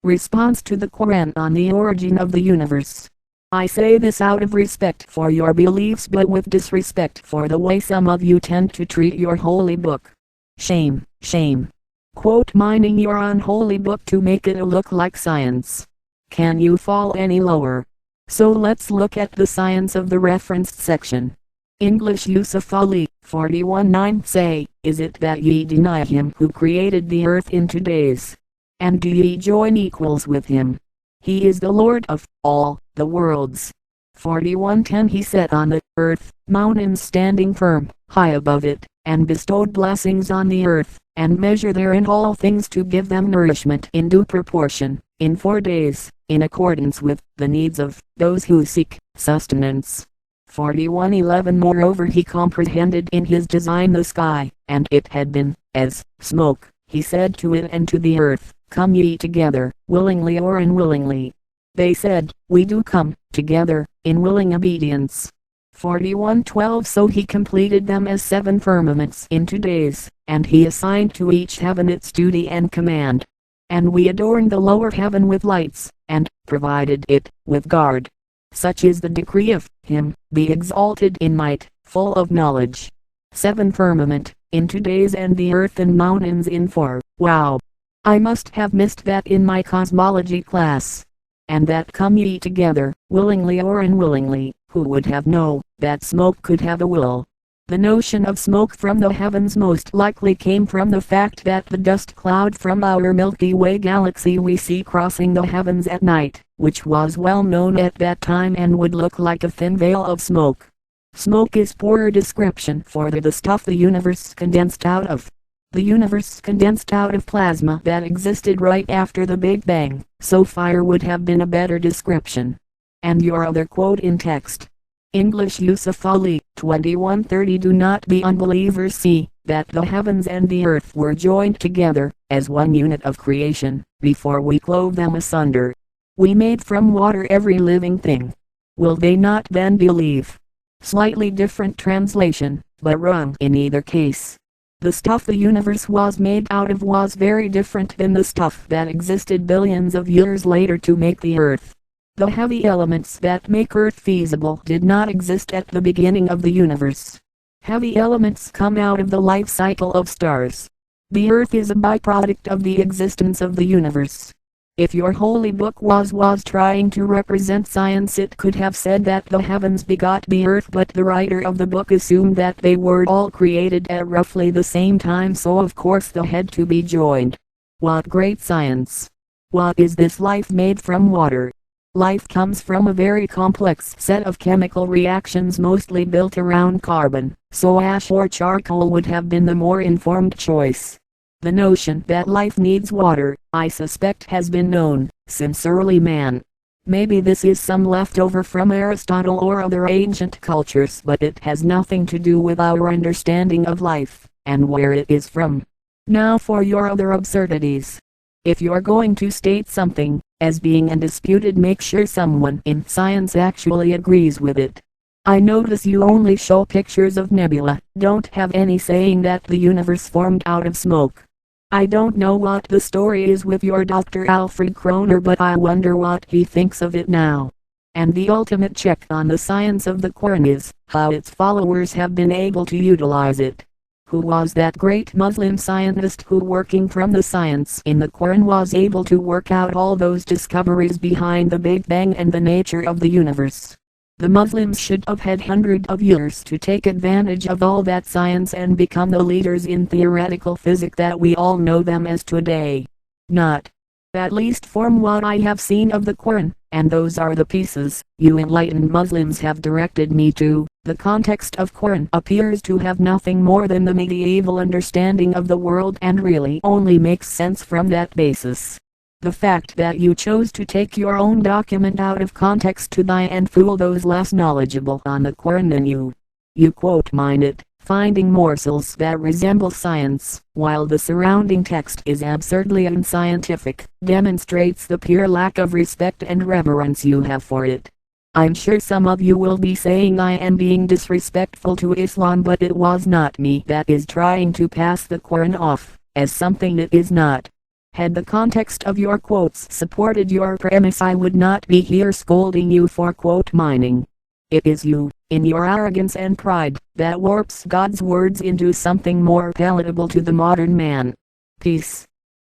Response to the Qur'an on the origin of the universe. I say this out of respect for your beliefs but with disrespect for the way some of you tend to treat your holy book. Shame, shame. Quote mining your unholy book to make it look like science. Can you fall any lower? So let's look at the science of the referenced section. English use of folly, 41:9 say, is it that ye deny him who created the earth in 2 days? And do ye join equals with him? He is the Lord of all the worlds. 41:10 He set on the earth mountains standing firm, high above it, and bestowed blessings on the earth, and measure therein all things to give them nourishment in due proportion, in 4 days, in accordance with the needs of those who seek sustenance. 41:11 Moreover he comprehended in his design the sky, and it had been as smoke. He said to it and to the earth, come ye together, willingly or unwillingly. They said, we do come together, in willing obedience. 41:12 So he completed them as 7 firmaments in 2 days, and he assigned to each heaven its duty and command. And we adorned the lower heaven with lights, and provided it with guard. Such is the decree of him, be exalted in might, full of knowledge. 7 firmament, in 2 days and the earth and mountains in 4. Wow! I must have missed that in my cosmology class. And that come ye together, willingly or unwillingly, who would have known that smoke could have a will? The notion of smoke from the heavens most likely came from the fact that the dust cloud from our Milky Way galaxy we see crossing the heavens at night, which was well known at that time and would look like a thin veil of smoke. Smoke is poorer description for the stuff the universe condensed out of. The universe condensed out of plasma that existed right after the Big Bang, so fire would have been a better description. And your other quote in text. English use of folly, 21:30 Do not be unbelievers see, that the heavens and the earth were joined together, as one unit of creation, before we clove them asunder. We made from water every living thing. Will they not then believe? Slightly different translation, but wrong in either case. The stuff the universe was made out of was very different than the stuff that existed billions of years later to make the earth. The heavy elements that make earth feasible did not exist at the beginning of the universe. Heavy elements come out of the life cycle of stars. The earth is a byproduct of the existence of the universe. If your holy book was trying to represent science, it could have said that the heavens begot the earth, but the writer of the book assumed that they were all created at roughly the same time, so of course they had to be joined. What great science! What is this life made from water? Life comes from a very complex set of chemical reactions mostly built around carbon, so ash or charcoal would have been the more informed choice. The notion that life needs water, I suspect, has been known since early man. Maybe this is some leftover from Aristotle or other ancient cultures, but it has nothing to do with our understanding of life, and where it is from. Now for your other absurdities. If you're going to state something as being undisputed, make sure someone in science actually agrees with it. I notice you only show pictures of nebula, don't have any saying that the universe formed out of smoke. I don't know what the story is with your Dr. Alfred Kroner, but I wonder what he thinks of it now. And the ultimate check on the science of the Qur'an is how its followers have been able to utilize it. Who was that great Muslim scientist who, working from the science in the Qur'an, was able to work out all those discoveries behind the Big Bang and the nature of the universe? The Muslims should have had hundreds of years to take advantage of all that science and become the leaders in theoretical physics that we all know them as today. Not, at least from what I have seen of the Qur'an, and those are the pieces you enlightened Muslims have directed me to. The context of Qur'an appears to have nothing more than the medieval understanding of the world, and really only makes sense from that basis. The fact that you chose to take your own document out of context to try and fool those less knowledgeable on the Qur'an than you quote mine it, finding morsels that resemble science, while the surrounding text is absurdly unscientific, demonstrates the pure lack of respect and reverence you have for it. I'm sure some of you will be saying I am being disrespectful to Islam, but it was not me that is trying to pass the Qur'an off as something it is not. Had the context of your quotes supported your premise, I would not be here scolding you for quote mining. It is you, in your arrogance and pride, that warps God's words into something more palatable to the modern man. Peace.